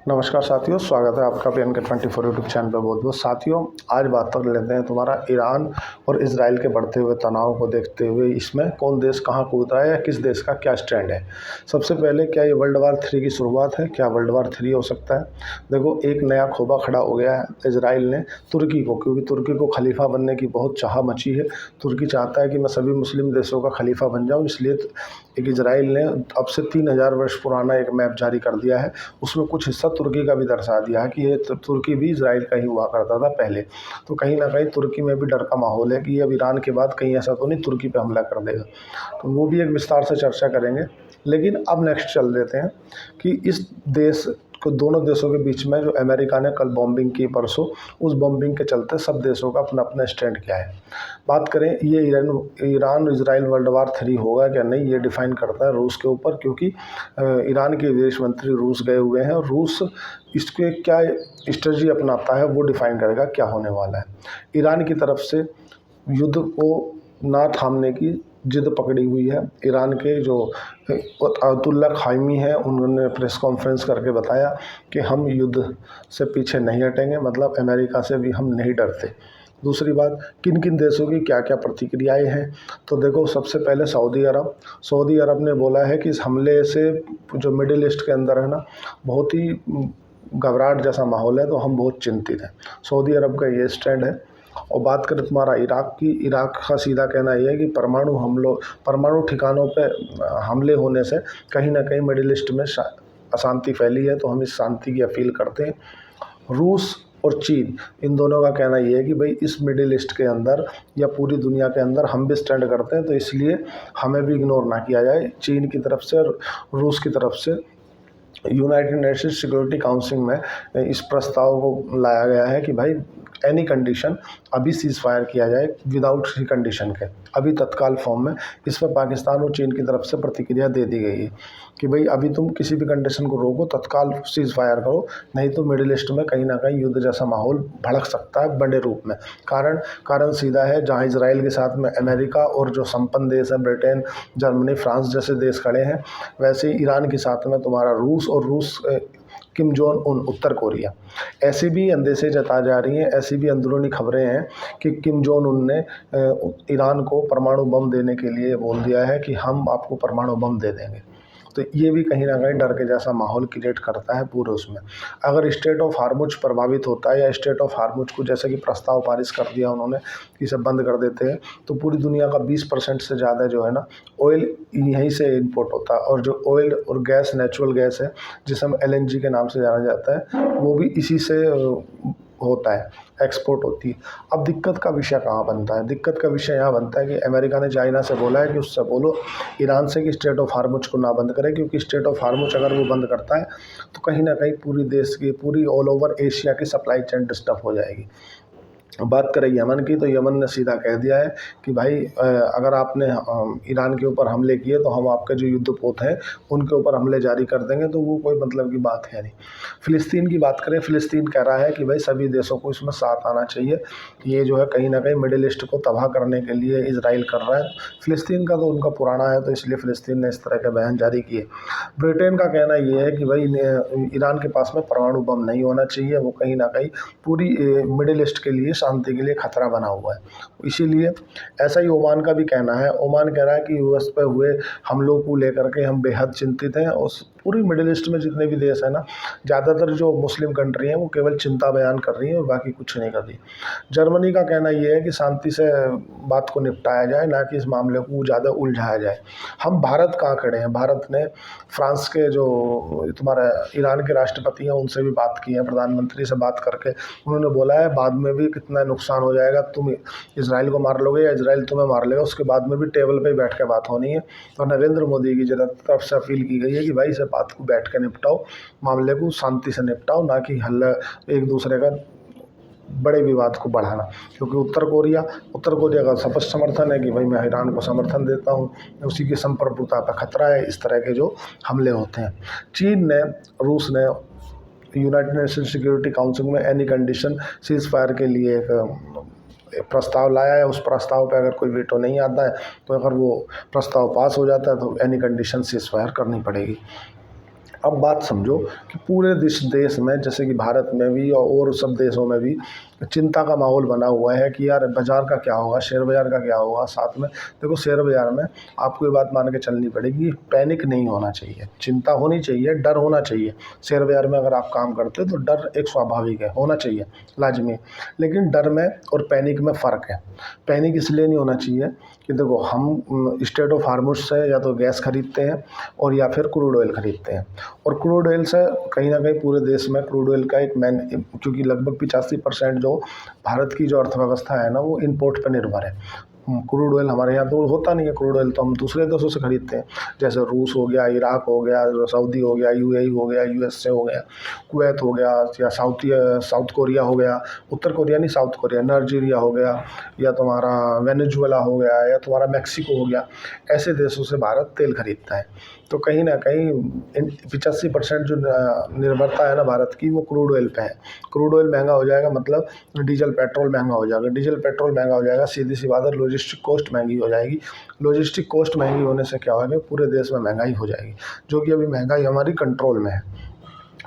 नमस्कार साथियों, स्वागत है आपका PNK 24 यूट्यूब चैनल पर। बहुत बहुत साथियों, आज बात कर लेते हैं तुम्हारा ईरान और इजराइल के बढ़ते हुए तनाव को देखते हुए इसमें कौन देश कहां कूद रहा है या किस देश का क्या स्टैंड है। सबसे पहले, क्या ये वर्ल्ड वार 3 की शुरुआत है? क्या वर्ल्ड वार 3 हो सकता है? देखो, एक नया खोबा खड़ा हो गया है इजराइल ने तुर्की को, क्योंकि तुर्की को खलीफा बनने की बहुत चाह मची है। तुर्की चाहता है कि मैं सभी मुस्लिम देशों का खलीफा बन जाऊँ, इसलिए एक इजराइल ने अब से 3000 वर्ष पुराना एक मैप जारी कर दिया है। उसमें कुछ हिस्सा तुर्की का भी दर्शा दिया है कि ये तुर्की भी इजराइल का ही हुआ करता था पहले। तो कहीं ना कहीं तुर्की में भी डर का माहौल है कि अब ईरान के बाद कहीं ऐसा तो नहीं तुर्की पे हमला कर देगा। तो वो भी एक विस्तार से चर्चा करेंगे। लेकिन अब नेक्स्ट चल देते हैं कि इस देश को, दोनों देशों के बीच में जो अमेरिका ने कल बॉम्बिंग की परसों, उस बॉम्बिंग के चलते सब देशों का अपना अपना स्टैंड क्या है। बात करें, ये ईरान इजराइल वर्ल्ड वार 3 होगा क्या नहीं, ये डिफाइन करता है रूस के ऊपर, क्योंकि ईरान के विदेश मंत्री रूस गए हुए हैं और रूस इसके क्या स्ट्रेटजी अपनाता है वो डिफाइन करेगा क्या होने वाला है। ईरान की तरफ से युद्ध को ना थामने की जिद पकड़ी हुई है। ईरान के जो अयतुल्ला खाइमी है, उन्होंने प्रेस कॉन्फ्रेंस करके बताया कि हम युद्ध से पीछे नहीं हटेंगे, मतलब अमेरिका से भी हम नहीं डरते। दूसरी बात, किन किन देशों की क्या क्या प्रतिक्रियाएं हैं, तो देखो, सबसे पहले सऊदी अरब ने बोला है कि इस हमले से जो मिडिल ईस्ट के अंदर है ना, बहुत ही घबराहट जैसा माहौल है, तो हम बहुत चिंतित हैं। सऊदी अरब का ये स्टैंड है। और बात करें तुम्हारा इराक की, इराक का सीधा कहना यह है कि परमाणु ठिकानों पे हमले होने से कहीं ना कहीं मिडिल ईस्ट में अशांति फैली है, तो हम इस शांति की अपील करते हैं। रूस और चीन, इन दोनों का कहना यह है कि भाई इस मिडिल ईस्ट के अंदर या पूरी दुनिया के अंदर हम भी स्टैंड करते हैं, तो इसलिए हमें भी इग्नोर ना किया जाए। चीन की तरफ से और रूस की तरफ से यूनाइटेड नेशंस सिक्योरिटी काउंसिल में इस प्रस्ताव को लाया गया है कि भाई एनी कंडीशन अभी सीज़ फायर किया जाए, विदाउट किसी कंडीशन के, अभी तत्काल फॉर्म में। इस पर पाकिस्तान और चीन की तरफ से प्रतिक्रिया दे दी गई है कि भाई अभी तुम किसी भी कंडीशन को रोको, तत्काल सीज़ फायर करो, नहीं तो मिडिल ईस्ट में कहीं ना कहीं युद्ध जैसा माहौल भड़क सकता है बड़े रूप में। कारण सीधा है, जहाँ इजराइल के साथ में अमेरिका और जो संपन्न देश है ब्रिटेन, जर्मनी, फ्रांस जैसे देश खड़े हैं, वैसे ही ईरान के साथ में तुम्हारा रूस और किम जोंग उन उत्तर कोरिया। ऐसी भी अंदेशे जता जा रही हैं, ऐसी भी अंदरूनी खबरें हैं कि किम जोंग उन ने ईरान को परमाणु बम देने के लिए बोल दिया है कि हम आपको परमाणु बम दे देंगे। तो ये भी कहीं ना कहीं डर के जैसा माहौल क्रिएट करता है पूरे उसमें। अगर स्टेट ऑफ हार्मुज प्रभावित होता है, या स्टेट ऑफ हार्मुज को जैसे कि प्रस्ताव पारित कर दिया उन्होंने कि इसे बंद कर देते हैं, तो पूरी दुनिया का 20% से ज़्यादा जो है ना ऑयल यहीं से इंपोर्ट होता है। और जो ऑयल और गैस, नेचुरल गैस है, जिसे हम LNG के नाम से जाना जाता है, वो भी इसी से होता है, एक्सपोर्ट होती है। अब दिक्कत का विषय कहाँ बनता है? दिक्कत का विषय यहाँ बनता है कि अमेरिका ने चाइना से बोला है कि उससे बोलो ईरान से कि स्टेट ऑफ हार्मुज को ना बंद करे, क्योंकि स्टेट ऑफ हार्मुज अगर वो बंद करता है तो कहीं ना कहीं पूरी देश की, पूरी ऑल ओवर एशिया की सप्लाई चेन डिस्टर्ब हो जाएगी। बात करें यमन की, तो यमन ने सीधा कह दिया है कि भाई अगर आपने ईरान के ऊपर हमले किए तो हम आपके जो युद्धपोत हैं उनके ऊपर हमले जारी कर देंगे, तो वो कोई मतलब की बात है नहीं। फ़िलिस्तीन की बात करें, फ़िलिस्तीन कह रहा है कि भाई सभी देशों को इसमें साथ आना चाहिए, ये जो है कहीं ना कहीं मिडिल ईस्ट को तबाह करने के लिए इजराइल कर रहा है। फ़िलिस्तीन का तो उनका पुराना है, तो इसलिए फ़िलिस्तीन ने इस तरह के बयान जारी किए। ब्रिटेन का कहना ये है कि भाई ईरान के पास में परमाणु बम नहीं होना चाहिए, वो कहीं ना कहीं पूरी मिडिल ईस्ट के लिए, शांति के लिए खतरा बना हुआ है। इसीलिए ऐसा ही ओमान का भी कहना है। ओमान कह रहा है कि यूएस पे हुए हमलों को लेकर के हम बेहद चिंतित हैं, और पूरी मिडिल ईस्ट में जितने भी देश हैं ना, ज़्यादातर जो मुस्लिम कंट्री हैं वो केवल चिंता बयान कर रही हैं और बाकी कुछ नहीं कर रही। जर्मनी का कहना ये है कि शांति से बात को निपटाया जाए, ना कि इस मामले को ज़्यादा उलझाया जाए। हम भारत कहाँ खड़े हैं? भारत ने फ्रांस के जो तुम्हारा ईरान के राष्ट्रपति हैं उनसे भी बात की है, प्रधानमंत्री से बात करके उन्होंने बोला है बाद में भी कितना नुकसान हो जाएगा, तुम इजराइल को मार लोगे या इजराइल तुम्हें मार लेगा, उसके बाद में भी टेबल पे बैठ के बात होनी है। तो नरेंद्र मोदी की तरफ से अपील की गई है कि भाई इसे बात को बैठ के निपटाओ, मामले को शांति से निपटाओ, ना कि हल्ला एक दूसरे का बड़े विवाद को बढ़ाना। क्योंकि उत्तर कोरिया का स्पष्ट समर्थन है कि भाई मैं ईरान को समर्थन देता हूँ, उसी की संप्रभुता पर खतरा है इस तरह के जो हमले होते हैं। चीन ने, रूस ने यूनाइटेड नेशन सिक्योरिटी काउंसिल में एनी कंडीशन सीज़ फायर के लिए एक प्रस्ताव लाया है। उस प्रस्ताव पे अगर कोई वीटो नहीं आता है, तो अगर वो प्रस्ताव पास हो जाता है तो एनी कंडीशन सीज़ फायर करनी पड़ेगी। अब बात समझो कि पूरे देश में जैसे कि भारत में भी और सब देशों में भी चिंता का माहौल बना हुआ है कि यार बाज़ार का क्या होगा, शेयर बाज़ार का क्या होगा। साथ में देखो शेयर बाज़ार में आपको ये बात मान के चलनी पड़ेगी, पैनिक नहीं होना चाहिए, चिंता होनी चाहिए, डर होना चाहिए। शेयर बाज़ार में अगर आप काम करते हो तो डर एक स्वाभाविक है, होना चाहिए, लाजमी। लेकिन डर में और पैनिक में फ़र्क है। पैनिक इसलिए नहीं होना चाहिए कि देखो हम स्टेट ऑफ हार्मुज से या तो गैस खरीदते हैं और या फिर क्रूड ऑयल खरीदते हैं, और क्रूड ऑयल से कहीं ना कहीं पूरे देश में क्रूड ऑयल का एक मैन, क्योंकि लगभग 85% जो भारत की जो अर्थव्यवस्था है ना वो इंपोर्ट पर निर्भर है। क्रूड ऑयल हमारे यहाँ तो होता नहीं है, क्रूड ऑयल तो हम दूसरे देशों से खरीदते हैं, जैसे रूस हो गया, इराक हो गया, सऊदी हो गया, यूएई हो गया, यूएसए हो गया, कुवैत हो गया, या साउथ कोरिया हो गया, उत्तर कोरिया नहीं साउथ कोरिया, नाइजीरिया हो गया, या तुम्हारा वेनेजुएला हो गया, या तुम्हारा मैक्सिको हो गया। ऐसे देशों से भारत तेल खरीदता है। तो कहीं ना कहीं 85% जो निर्भरता है ना भारत की वो क्रूड ऑयल पे है। क्रूड ऑयल महंगा हो जाएगा मतलब डीजल पेट्रोल महंगा हो जाएगा, डीजल पेट्रोल महंगा हो जाएगा, सीधी सी बात है लॉजिस्टिक कॉस्ट महंगी हो जाएगी। लॉजिस्टिक कॉस्ट महंगी होने से क्या होगा, पूरे देश में महंगाई हो जाएगी, जो कि अभी महंगाई हमारी कंट्रोल में है।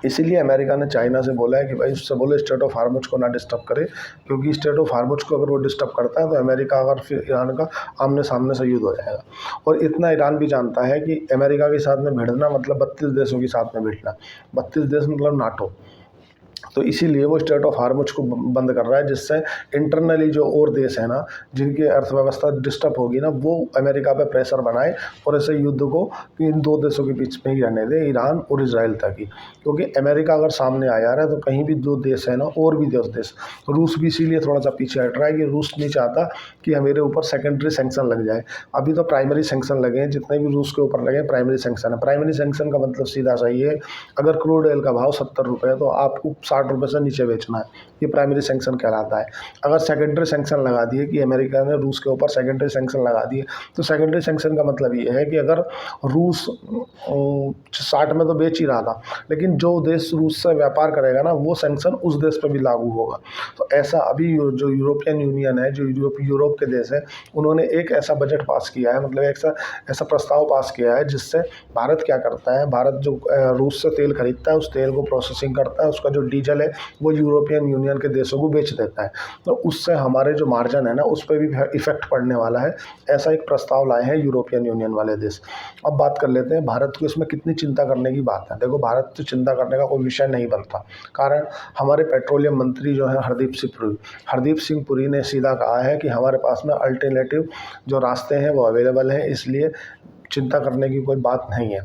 इसीलिए अमेरिका ने चाइना से बोला है कि भाई उससे बोलो स्टेट ऑफ हार्मुज को ना डिस्टर्ब करे, क्योंकि स्टेट ऑफ हार्मुज को अगर वो डिस्टर्ब करता है तो अमेरिका अगर फिर ईरान का आमने सामने से युद्ध हो जाएगा। और इतना ईरान भी जानता है कि अमेरिका के साथ में भिड़ना मतलब 32 देशों के साथ में भिड़ना, 32 देश मतलब नाटो। तो इसीलिए वो स्टेट ऑफ हार्मुज को बंद कर रहा है, जिससे इंटरनली जो और देश है ना जिनकी अर्थव्यवस्था डिस्टर्ब होगी ना, वो अमेरिका पे प्रेशर बनाए और ऐसे युद्ध को इन दो देशों के बीच में ही रहने दे, ईरान और इजराइल तक ही। क्योंकि अमेरिका अगर सामने आ जा रहा है तो कहीं भी दो देश है ना, और भी दो देश, रूस भी इसीलिए थोड़ा सा पीछे हट रहा है कि रूस नहीं चाहता कि मेरे ऊपर सेकेंडरी सेंक्शन लग जाए। अभी तो प्राइमरी सेंक्शन लगे हैं, जितने भी रूस के ऊपर लगे हैं प्राइमरी सेंक्शन है। प्राइमरी सेंक्शन का मतलब सीधा सही है, अगर क्रूड ऑयल का भाव 70 रुपये है तो आपको 60 रुपये से नीचे बेचना है, ये प्राइमरी सेंक्शन कहलाता है। अगर सेकेंडरी सेंक्शन लगा दिए कि अमेरिका ने रूस के ऊपर सेकेंडरी सेंक्शन लगा दिए, तो सेकेंडरी सेंक्शन का मतलब ये है कि अगर रूस 60 में तो बेच ही रहा था, लेकिन जो देश रूस से व्यापार करेगा ना वो सेंक्शन उस देश पर भी लागू होगा। तो ऐसा अभी जो यूरोपियन यूनियन है, जो यूरोप के देश है, उन्होंने एक ऐसा बजट पास किया है, मतलब एक ऐसा प्रस्ताव पास किया है जिससे भारत क्या करता है, भारत जो रूस से तेल खरीदता है उस तेल को प्रोसेसिंग करता है, उसका जो डीजल है वो यूरोपियन यूनियन के देशों को बेच देता है। तो उससे हमारे जो मार्जिन है ना उस पर भी इफेक्ट पड़ने वाला है। ऐसा एक प्रस्ताव लाए हैं यूरोपियन यूनियन वाले देश। अब बात कर लेते हैं भारत को इसमें कितनी चिंता करने की बात है। देखो भारत तो चिंता करने का कोई विषय नहीं बनता, कारण हमारे पेट्रोलियम मंत्री जो है हरदीप सिंह पुरी ने सीधा कहा है कि हमारे पास में अल्टरनेटिव जो रास्ते हैं वो अवेलेबल हैं, इसलिए चिंता करने की कोई बात नहीं है।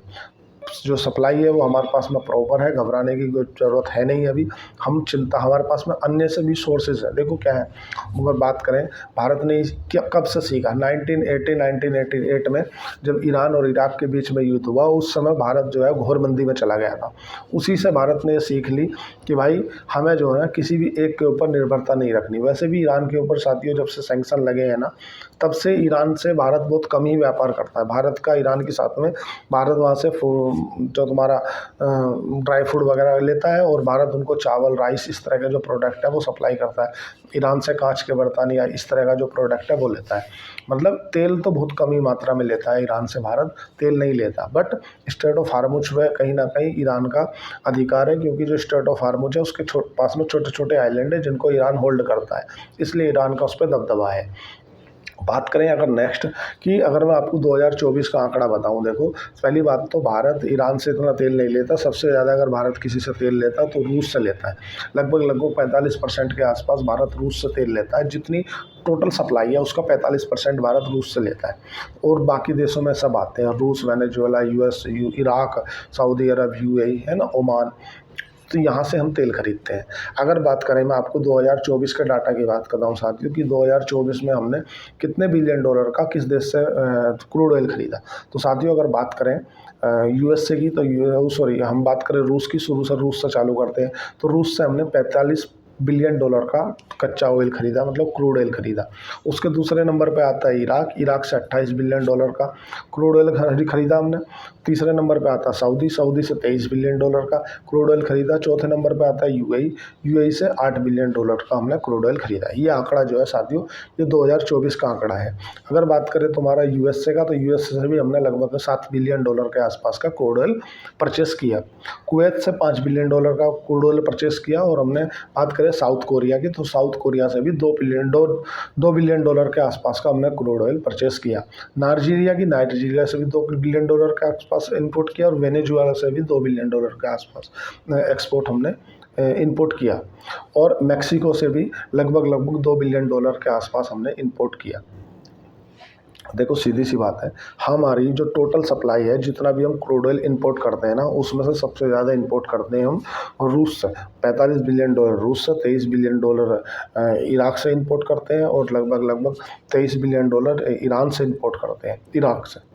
जो सप्लाई है वो हमारे पास में प्रॉपर है, घबराने की कोई ज़रूरत है नहीं। अभी हमारे पास में अन्य से भी सोर्सेज है। देखो क्या है, अगर बात करें भारत ने क्या कब से सीखा, 1988 में जब ईरान और इराक के बीच में युद्ध हुआ, उस समय भारत जो है घोर मंदी में चला गया था। उसी से भारत ने सीख ली कि भाई हमें जो है किसी भी एक के ऊपर निर्भरता नहीं रखनी। वैसे भी ईरान के ऊपर साथियों जब से सैंक्शन लगे हैं ना, तब से ईरान से भारत बहुत कम ही व्यापार करता है। भारत का ईरान के साथ में, भारत वहाँ से जो तुम्हारा ड्राई फ्रूट वगैरह लेता है और भारत उनको चावल, राइस, इस तरह के जो प्रोडक्ट है वो सप्लाई करता है। ईरान से कांच के बर्तन या इस तरह का जो प्रोडक्ट है वो लेता है। मतलब तेल तो बहुत कम ही मात्रा में लेता है ईरान से, भारत तेल नहीं लेता। बट स्टेट ऑफ हार्मुज में कहीं ना कहीं ईरान का अधिकार है, क्योंकि जो स्टेट ऑफ हार्मुज है उसके पास में छोटे छोटे आइलैंड है जिनको ईरान होल्ड करता है, इसलिए ईरान का उस पर दबदबा है। बात करें अगर नेक्स्ट कि अगर मैं आपको 2024 का आंकड़ा बताऊं, देखो पहली बात तो भारत ईरान से इतना तेल नहीं लेता। सबसे ज़्यादा अगर भारत किसी से तेल लेता तो रूस से लेता है। लगभग 45% के आसपास भारत रूस से तेल लेता है। जितनी टोटल सप्लाई है उसका 45% भारत रूस से लेता है, और बाकी देशों में सब आते हैं, रूस, वेनेजुएला, यूएस, इराक, सऊदी अरब, यूएई है ना, ओमान। तो यहाँ से हम तेल खरीदते हैं। अगर बात करें, मैं आपको 2024 के डाटा की बात करता हूँ साथियों कि 2024 में हमने कितने बिलियन डॉलर का किस देश से क्रूड ऑयल खरीदा। तो साथियों अगर बात करें यूएसए की, तो हम बात करें रूस की, शुरू से रूस से चालू करते हैं। तो रूस से हमने 45 बिलियन डॉलर का कच्चा ऑयल खरीदा, मतलब क्रूड ऑयल खरीदा। उसके दूसरे नंबर पे आता है इराक, इराक से 28 बिलियन डॉलर का क्रूड ऑयल खरीदा हमने। तीसरे नंबर पे आता है सऊदी, सऊदी से 23 बिलियन डॉलर का क्रूड ऑयल खरीदा। चौथे नंबर पे आता है यूएई, यूएई से 8 बिलियन डॉलर का हमने क्रूड ऑयल खरीदा। ये आंकड़ा जो है साथियों, ये 2024 का आंकड़ा है। अगर बात करें तुम्हारा यूएसए का, तो यूएसए से भी हमने लगभग 7 बिलियन डॉलर के आसपास का क्रूड ऑयल परचेस किया। कुवैत से 5 बिलियन डॉलर का क्रूड ऑयल परचेस किया। और हमने बात करें साउथ कोरिया की, तो साउथ कोरिया से भी 2 बिलियन डॉलर के आसपास का हमने क्रूड ऑयल परचेस किया। नाइजीरिया से भी 2 बिलियन डॉलर के आसपास इनपुट किया। और वेनेजुएला से भी 2 बिलियन डॉलर के आसपास एक्सपोर्ट हमने इनपुट किया। और मेक्सिको से भी लगभग 2 बिलियन डॉलर के आसपास हमने इनपोर्ट किया। देखो सीधी सी बात है, हमारी जो टोटल सप्लाई है, जितना भी हम क्रूड ऑयल इंपोर्ट करते हैं ना, उसमें से सबसे ज़्यादा इंपोर्ट करते हैं हम रूस से। 45 बिलियन डॉलर रूस से, 23 बिलियन डॉलर इराक से इंपोर्ट करते हैं। और लगभग 23 बिलियन डॉलर ईरान से इंपोर्ट करते हैं, इराक से।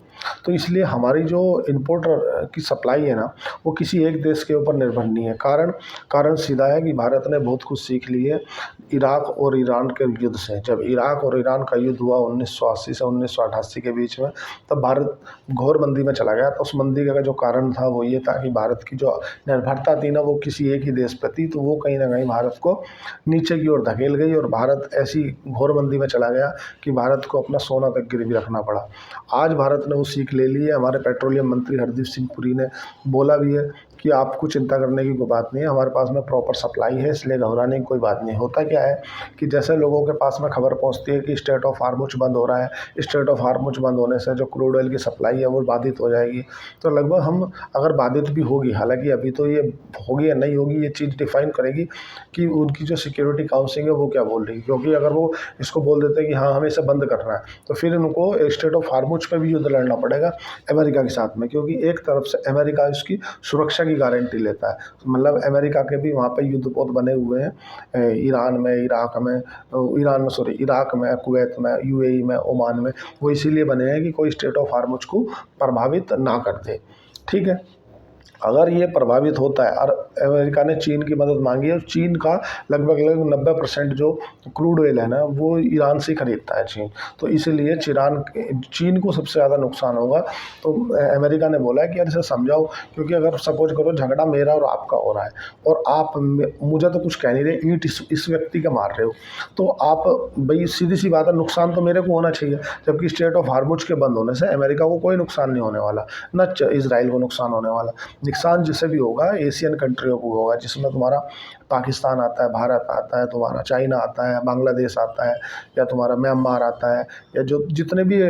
तो इसलिए हमारी जो इंपोर्ट की सप्लाई है ना, वो किसी एक देश के ऊपर निर्भर नहीं है। कारण सीधा है कि भारत ने बहुत कुछ सीख ली है इराक और ईरान के युद्ध से। जब इराक और ईरान का युद्ध हुआ 1980 से 1988 के बीच में, तब भारत घोर मंदी में चला गया। तो उस मंदी का जो कारण था वो ये था कि भारत की जो निर्भरता थी ना, वो किसी एक ही देश पर थी। तो वो कहीं ना कहीं भारत को नीचे की ओर धकेल गई और भारत ऐसी घोर मंदी में चला गया कि भारत को अपना सोना तक गिरवी रखना पड़ा। आज भारत ने वो सीख ले ली है। हमारे पेट्रोलियम मंत्री हरदीप सिंह पुरी ने बोला भी है कि आपको चिंता करने की कोई बात नहीं है, हमारे पास में प्रॉपर सप्लाई है, इसलिए घबराने की कोई बात नहीं। होता क्या है कि जैसे लोगों के पास में खबर पहुंचती है कि स्ट्रेट ऑफ हार्मुज बंद हो रहा है, स्ट्रेट ऑफ हार्मुज बंद होने से जो क्रूड ऑयल की सप्लाई है वो बाधित हो जाएगी। तो लगभग हम अगर बाधित भी होगी, हालांकि अभी तो ये होगी या नहीं होगी ये चीज़ डिफाइन करेगी कि उनकी जो सिक्योरिटी काउंसिल है वो क्या बोल रही है। क्योंकि अगर वो इसको बोल देते हैं कि हाँ हमें इसे बंद करना है, तो फिर उनको स्ट्रेट ऑफ हार्मुज पर भी युद्ध लड़ना पड़ेगा अमेरिका के साथ में। क्योंकि एक तरफ से अमेरिका इसकी सुरक्षा की गारंटी लेता है, मतलब अमेरिका के भी वहाँ पे युद्धपोत बने हुए हैं ईरान में, इराक में, कुवैत में, यूएई में, ओमान में। वो इसीलिए बने हैं कि कोई स्ट्रेट ऑफ हार्मुज को प्रभावित ना कर दे। ठीक है, अगर ये प्रभावित होता है और अमेरिका ने चीन की मदद मांगी है, और चीन का लगभग 90% जो क्रूड ऑयल है ना वो ईरान से खरीदता है चीन। तो इसीलिए चीन को सबसे ज़्यादा नुकसान होगा। तो अमेरिका ने बोला है कि यार इसे समझाओ, क्योंकि अगर सपोज करो झगड़ा मेरा और आपका हो रहा है और आप मुझे तो कुछ कह नहीं रहे, ईंट इस व्यक्ति का मार रहे हो, तो आप भाई सीधी सी बात है नुकसान तो मेरे को होना चाहिए। जबकि स्ट्रेट ऑफ हार्मुज के बंद होने से अमेरिका को कोई नुकसान नहीं होने वाला, न इसराइल को नुकसान होने वाला। नुकसान जिसे भी होगा एशियन कंट्रियों को होगा, जिसमें तुम्हारा पाकिस्तान आता है, भारत आता है, तुम्हारा चाइना आता है, बांग्लादेश आता है, या तुम्हारा म्यांमार आता है, या जो जितने भी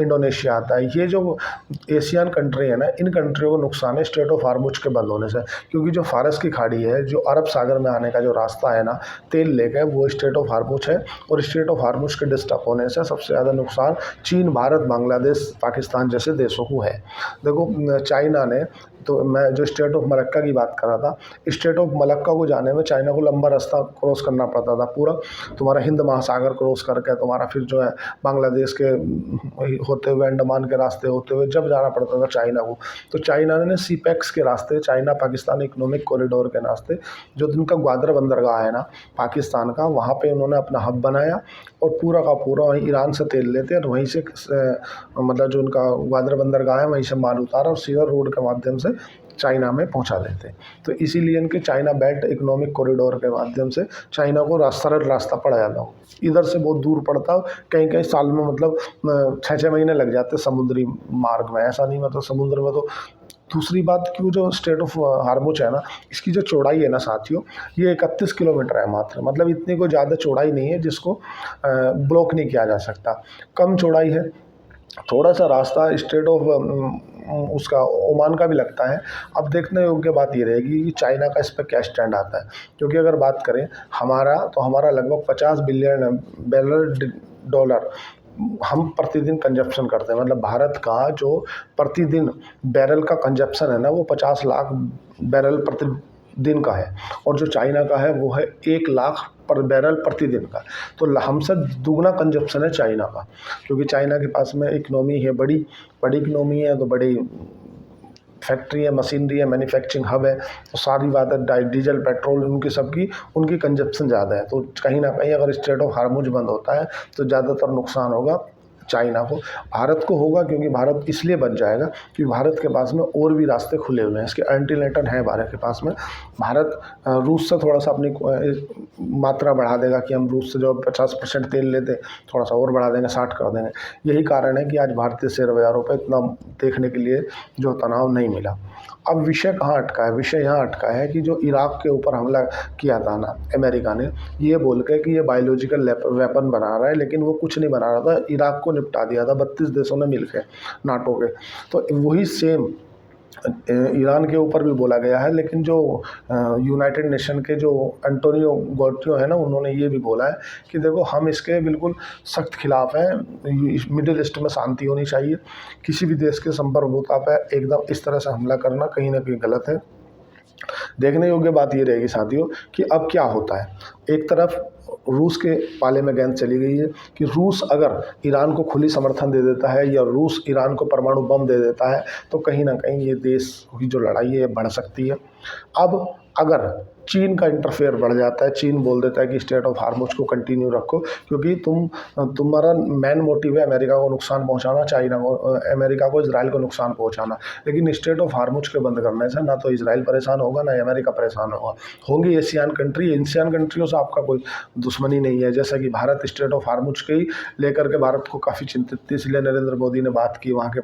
इंडोनेशिया आता है। ये जो एशियन कंट्री है ना, इन कंट्रियों को नुकसान है स्ट्रेट ऑफ हार्मुज के बंद होने से। क्योंकि जो फारस की खाड़ी है, जो अरब सागर में आने का जो रास्ता है ना तेल लेके, वो स्ट्रेट ऑफ हार्मुज है। और स्ट्रेट ऑफ हार्मुज के डिस्टर्ब होने से सबसे ज़्यादा नुकसान चीन, भारत, बांग्लादेश, पाकिस्तान जैसे देशों को है। देखो चाइना ने, तो मैं जो स्ट्रेट ऑफ मलक्का की बात कर रहा था, स्ट्रेट ऑफ मलक्का को जाने में चाइना को लंबा रास्ता क्रॉस करना पड़ता था। पूरा तुम्हारा हिंद महासागर क्रॉस करके तुम्हारा फिर जो है बांग्लादेश के होते हुए, अंडमान के रास्ते होते हुए जब जाना पड़ता था चाइना को। तो चाइना ने सीपेक्स के रास्ते, चाइना पाकिस्तान इकोनॉमिक कॉरिडोर के रास्ते, जो उनका ग्वादर बंदरगाह है ना पाकिस्तान का, वहाँ पे उन्होंने अपना हब बनाया और पूरा का पूरा वहीं ईरान से तेल लेते और वहीं से मतलब जो उनका ग्वादर बंदरगाह है वहीं से माल उतारा और सीधा रोड के माध्यम से चाइना में पहुंचा देते। तो इसीलिए इनके चाइना बेल्ट इकोनॉमिक कॉरिडोर के माध्यम से चाइना को सरल रास्ता पड़ जाता हो। इधर से बहुत दूर पड़ता हो, कहीं कहीं साल में मतलब 6-6 महीने लग जाते समुद्री मार्ग में। ऐसा नहीं, मतलब समुद्र में तो। दूसरी बात कि वो जो स्ट्रेट ऑफ हार्मुज है ना, इसकी जो चौड़ाई है ना साथियों, ये 31 किलोमीटर है मात्र। मतलब इतनी कोई ज़्यादा चौड़ाई नहीं है जिसको ब्लॉक नहीं किया जा सकता, कम चौड़ाई है। थोड़ा सा रास्ता स्ट्रेट ऑफ उसका ओमान का भी लगता है। अब देखने योग्य बात ये रहेगी कि चाइना का इस पर क्या स्टैंड आता है। क्योंकि अगर बात करें हमारा, तो हमारा लगभग 50 बिलियन बैरल डॉलर हम प्रतिदिन कंजप्शन करते हैं। मतलब भारत का जो प्रतिदिन बैरल का कंजप्शन है ना, वो 50 लाख बैरल प्रतिदिन का है। और जो चाइना का है वो है 1 लाख पर बैरल प्रतिदिन का। तो हमसे दुगना कंजप्शन है चाइना का, क्योंकि चाइना के पास में इकनॉमी है, बड़ी इकनॉमी है, तो बड़ी फैक्ट्री है, मशीनरी है, मैन्युफैक्चरिंग हब है, तो सारी बात है डीजल पेट्रोल उनकी सबकी उनकी कंजप्शन ज़्यादा है। तो कहीं ना कहीं अगर स्ट्रेट ऑफ हार्मुज बंद होता है तो ज़्यादातर नुकसान होगा चाइना को। भारत को होगा क्योंकि भारत इसलिए बच जाएगा कि भारत के पास में और भी रास्ते खुले हुए हैं, इसके अल्टरनेटिव हैं भारत के पास में। भारत रूस से थोड़ा सा अपनी मात्रा बढ़ा देगा कि हम रूस से जो 50% तेल लेते थोड़ा सा और बढ़ा देंगे, 60 कर देंगे। यही कारण है कि आज भारतीय शेयर बाज़ारों पर इतना देखने के लिए जो तनाव नहीं मिला। अब विषय कहाँ अटका है? विषय यहाँ अटका है कि जो इराक के ऊपर हमला किया था ना अमेरिका ने, ये बोल के कि ये बायोलॉजिकल वेपन बना रहा है, लेकिन वो कुछ नहीं बना रहा था, इराक को निपटा दिया था 32 देशों ने मिलकर नाटो के। तो वही सेम ईरान के ऊपर भी बोला गया है, लेकिन जो यूनाइटेड नेशन के जो एंटोनियो गुटेरेस है ना, उन्होंने ये भी बोला है कि देखो हम इसके बिल्कुल सख्त खिलाफ हैं, मिडिल ईस्ट में शांति होनी चाहिए, किसी भी देश के संप्रभुता पर एकदम इस तरह से हमला करना कहीं ना कहीं गलत है। देखने योग्य बात ये रहेगी साथियों कि अब क्या होता है। एक तरफ रूस के पाले में गेंद चली गई है कि रूस अगर ईरान को खुली समर्थन दे देता है या रूस ईरान को परमाणु बम दे देता है तो कहीं ना कहीं ये देश की जो लड़ाई है ये बढ़ सकती है। अब अगर चीन का इंटरफेयर बढ़ जाता है, चीन बोल देता है कि स्ट्रेट ऑफ हार्मुज को कंटिन्यू रखो क्योंकि तुम्हारा मेन मोटिव है अमेरिका को नुकसान पहुंचाना, चाइना को, अमेरिका को, इजराइल को नुकसान पहुंचाना। लेकिन स्ट्रेट ऑफ हार्मुज के बंद करने से ना तो इजराइल परेशान होगा ना अमेरिका परेशान होगा, होंगी एशियन कंट्री। एशियन कंट्रियों से आपका कोई दुश्मनी नहीं है। जैसा कि भारत स्ट्रेट ऑफ हार्मुज के ही लेकर के भारत को काफ़ी चिंतित थी, इसलिए नरेंद्र मोदी ने बात की वहाँ के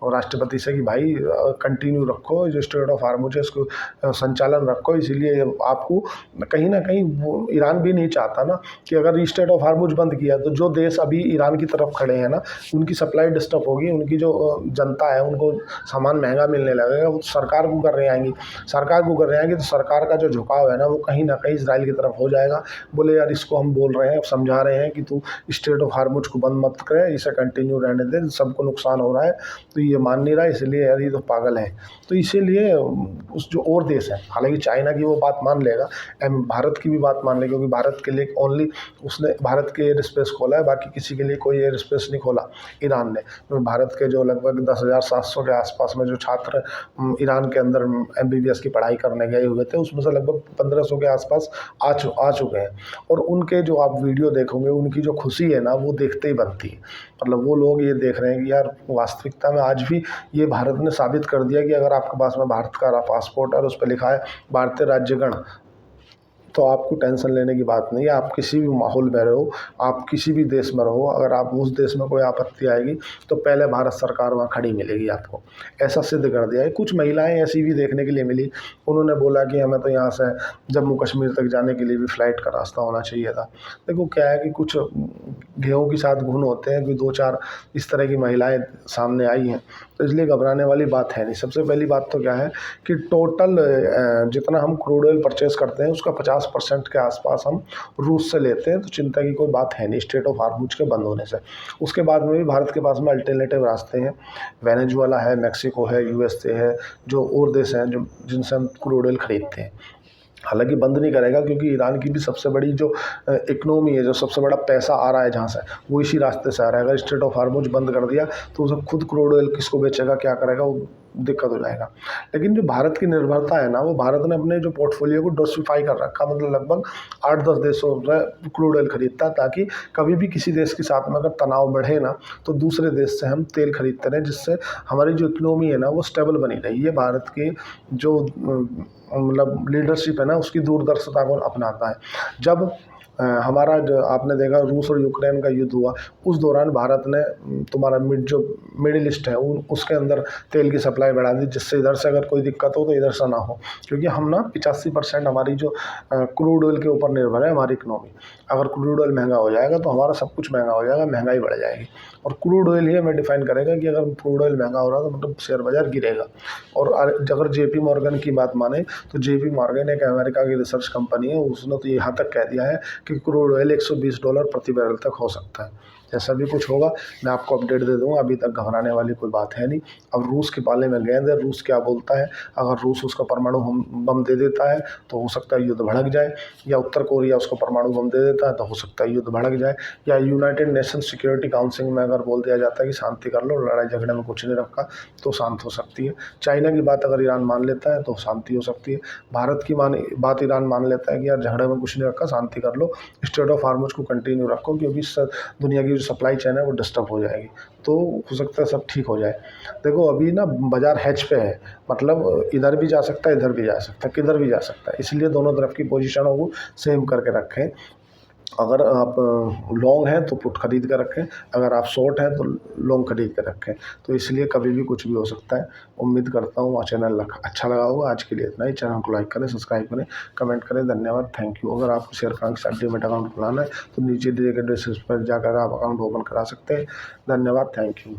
राष्ट्रपति से कि भाई कंटिन्यू रखो जो स्ट्रेट ऑफ हार्मुज है इसको संचालन रखो। इसीलिए आपको कहीं ना कहीं वो ईरान भी नहीं चाहता ना कि अगर स्ट्रेट ऑफ हार्मुज बंद किया तो जो देश अभी ईरान की तरफ खड़े हैं ना उनकी सप्लाई डिस्टर्ब होगी, उनकी जो जनता है उनको सामान महंगा मिलने लगेगा, वो सरकार को कर रहे आएंगी, सरकार को कर रहे आएंगे तो सरकार का जो झुकाव है ना वो कहीं ना कहीं इजराइल की तरफ हो जाएगा। बोले यार इसको हम बोल रहे हैं, समझा रहे हैं कि तू स्ट्रेट ऑफ हार्मुज को बंद मत करे, इसे कंटिन्यू रहने दे, सबको नुकसान हो रहा है, तो ये मान नहीं रहा, इसलिए यार ये तो पागल है। तो इसीलिए उस जो और देश है, हालांकि चाइना की वो बात मान लेगा, भारत की भी बात मान लेगा क्योंकि भारत के लिए ओनली उसने भारत के एयर स्पेस खोला है, बाकी किसी के लिए कोई एयर स्पेस नहीं खोला ईरान ने। तो भारत के जो लगभग 10,700 के आसपास में जो छात्र ईरान के अंदर MBBS की पढ़ाई करने गए हुए थे उसमें से लगभग 1500 के आसपास आ चुके हैं। और उनके जो आप वीडियो देखोगे उनकी जो खुशी है ना वो देखते ही बनती है। मतलब वो लोग ये देख रहे हैं कि यार वास्तविकता में आज भी ये भारत ने साबित कर दिया कि अगर आपके पास में भारत का पासपोर्ट और उस पर लिखा है भारतीय राज्यगण तो आपको टेंशन लेने की बात नहीं है। आप किसी भी माहौल में रहो, आप किसी भी देश में रहो, अगर आप उस देश में कोई आपत्ति आएगी तो पहले भारत सरकार वहाँ खड़ी मिलेगी आपको, ऐसा सिद्ध कर दिया है। कुछ महिलाएं ऐसी भी देखने के लिए मिली, उन्होंने बोला कि हमें तो यहाँ से जम्मू कश्मीर तक जाने के लिए भी फ़्लाइट का रास्ता होना चाहिए था। देखो क्या है कि कुछ गेहूँ के साथ घुन होते हैं कि 2-4 इस तरह की महिलाएँ सामने आई हैं, तो इसलिए घबराने वाली बात है नहीं। सबसे पहली बात तो क्या है कि टोटल जितना हम क्रूड ऑयल परचेस करते हैं उसका 50% के आसपास हम रूस से लेते हैं, तो चिंता की कोई बात है नहीं स्ट्रेट ऑफ हार्मुज के बंद होने से। उसके बाद में भी भारत के पास में अल्टरनेटिव रास्ते हैं, वेनेजुएला है, मैक्सिको है, USA है, जो और देश हैं जो जिनसे हम क्रूड ऑयल खरीदते हैं। हालांकि बंद नहीं करेगा क्योंकि ईरान की भी सबसे बड़ी जो इकनॉमी है, जो सबसे बड़ा पैसा आ रहा है जहाँ से, वो इसी रास्ते से आ रहा है। अगर स्ट्रेट ऑफ हार्मुज बंद कर दिया तो उसे खुद क्रूड ऑयल किसको बेचेगा, क्या करेगा, वो दिक्कत हो जाएगा। लेकिन जो भारत की निर्भरता है ना, वो भारत ने अपने जो पोर्टफोलियो को डाइवर्सिफाई कर रखा, मतलब लगभग 8-10 देशों से क्रूड ऑयल खरीदता, ताकि कभी भी किसी देश के साथ में अगर तनाव बढ़े ना तो दूसरे देश से हम तेल खरीदते रहें, जिससे हमारी जो इकनॉमी है ना वो स्टेबल बनी रही। ये भारत की जो मतलब लीडरशिप है ना उसकी दूरदर्शिता को अपनाता है। जब हमारा जो आपने देखा रूस और यूक्रेन का युद्ध हुआ, उस दौरान भारत ने तुम्हारा जो मिडिल ईस्ट है उसके अंदर तेल की सप्लाई बढ़ा दी, जिससे इधर से अगर कोई दिक्कत हो तो इधर से ना हो, क्योंकि हम ना 85% हमारी जो क्रूड ऑयल के ऊपर निर्भर है हमारी इकनॉमी। अगर क्रूड ऑयल महंगा हो जाएगा तो हमारा सब कुछ महंगा हो जाएगा, महंगाई बढ़ जाएगी। और क्रूड ऑयल ही हमें डिफाइन करेगा कि अगर क्रूड ऑयल महंगा हो रहा है तो मतलब शेयर बाजार गिरेगा। और अगर JP मॉर्गन की बात माने तो JP मॉर्गन एक अमेरिका की रिसर्च कंपनी है, उसने तो यहाँ तक कह दिया है कि क्रूड ऑयल $120 प्रति बैरल तक हो सकता है। जैसा भी कुछ होगा मैं आपको अपडेट दे दूँगा। अभी तक घबराने वाली कोई बात है नहीं। अब रूस के पाले में गेंद है, रूस क्या बोलता है। अगर रूस उसका परमाणु बम दे देता है तो हो सकता है युद्ध भड़क जाए, या उत्तर कोरिया उसको परमाणु बम दे देता है तो हो सकता है युद्ध भड़क जाए, या यूनाइटेड नेशन सिक्योरिटी काउंसिल में अगर बोल दिया जाता है कि शांति कर लो, लड़ाई झगड़े में कुछ नहीं रखा, तो शांत हो सकती है। चाइना की बात अगर ईरान मान लेता है तो शांति हो सकती है। भारत की बात ईरान मान लेता है कि यार झगड़े में कुछ नहीं रखा, शांति कर लो, स्टेट ऑफ हार्मोज को कंटिन्यू रखो, क्योंकि दुनिया की जो सप्लाई चेन है वो डिस्टर्ब हो जाएगी, तो हो सकता है सब ठीक हो जाए। देखो अभी ना बाज़ार हैच पे है, मतलब इधर भी जा सकता है, इधर भी जा सकता है, किधर भी जा सकता है, इसलिए दोनों तरफ की पोजीशनों को सेम करके रखें। अगर आप लॉन्ग हैं तो पुट खरीद कर रखें, अगर आप शॉर्ट हैं तो लॉन्ग खरीद कर रखें, तो इसलिए कभी भी कुछ भी हो सकता है। उम्मीद करता हूँ चैनल अच्छा लगा होगा। आज के लिए इतना ही। चैनल को लाइक करें, सब्सक्राइब करें, कमेंट करें। धन्यवाद, थैंक यू। अगर आपको शेयर बैंक से डीमैट अकाउंट खुलाना है तो नीचे दिए गए डिस्क्रिप्शन पर जाकर आप अकाउंट ओपन करा सकते हैं। धन्यवाद, थैंक यू।